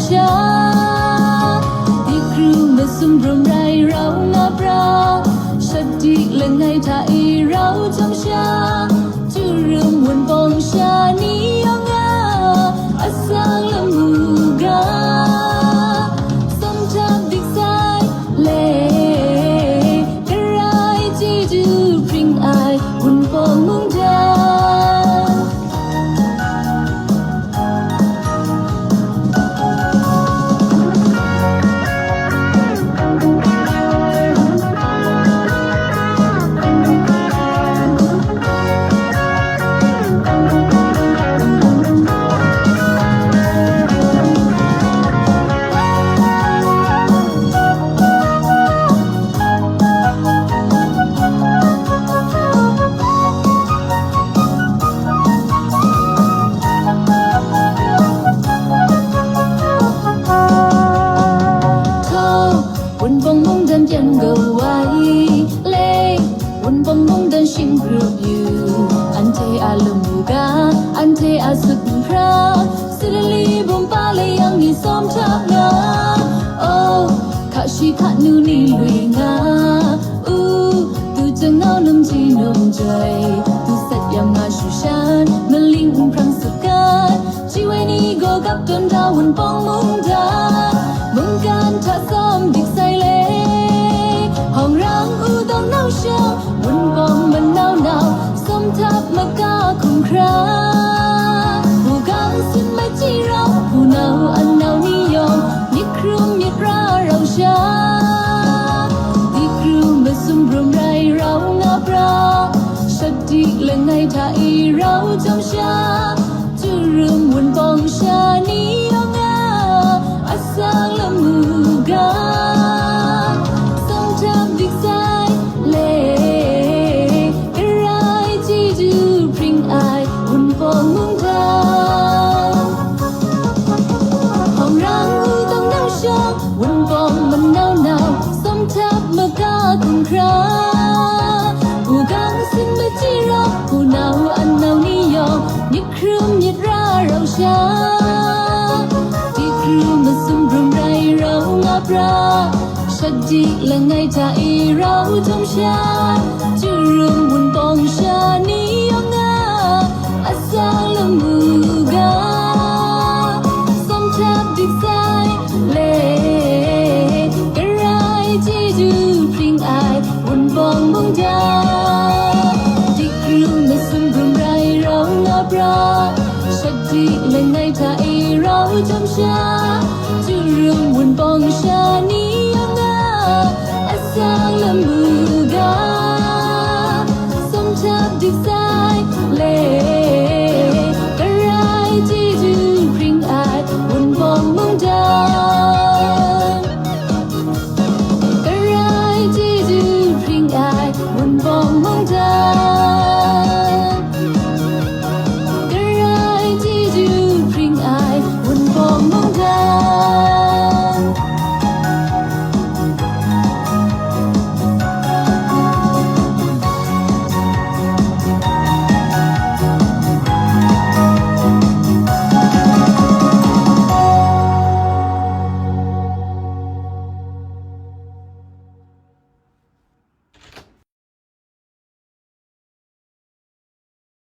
ชาที่ครูมาซุ่มรวมไรเรางาปราชัดดีและไงถ้าเราจำชาจูเรื่องวันปองชานี้ยองาอาสาละมูกาสมทับดิกไซเล่กระไรจีจูพริ้งอายวันปองมุงดาวันบงมงดันยันก็ไว้เล่วันบงมงดันชิมกรุบอยู่อันเทอาลมูกาอันเทอาสุดพระสิลลีบุมปาเลยยังมีซ้อมทับงาโอ้ข้าชีข้านูนี่ลุยงาตูจะเงานุ่มจีนุ่มใจตูสัตยามงาชูชันมันลิงพรังสุกันชีวิตนี้ก็กับจนดาวันปองมุงดามุงการถ้าซ้อมดิกไซเล่ห้องรังต้องเน่าเชียววันบองมันเน่าสมทับมากาคุ้มคราผู้กังสินไม่จีเราผู้เน่าอันเน่านิยมนิครุมยิดราเราชาดิครุมมาซุ่มรวมไรเรางาปราชัดดีและไงถ้าเราจำชาจูเรื่องวันบองชานี้ยองาอาสาละมูกาสมทับดิกไซเล่กระไรจีจูพริ้งอายวันปองมุงดาห้องรังต้องเน่าชาวันปองมันเน่าสมทับมากาคุ้มคราผู้กังสินไม่จีรักผู้เน่าอันเน่านิยมนิครุมยิดราเราชาที่ครูมาซุ่มรวมไรเรางาปราชัดดีและไงถ้าเราจำชาจูเรื่องวันปองชานี้ยองาอาสาละมูกาสมทับดิกไซเล่กระไรจีจูพริ้งอายวันปองมุงดาที่ครูมาซุ่มรวมไรเรางาปราชัดดีและไงถ้าเราจำชา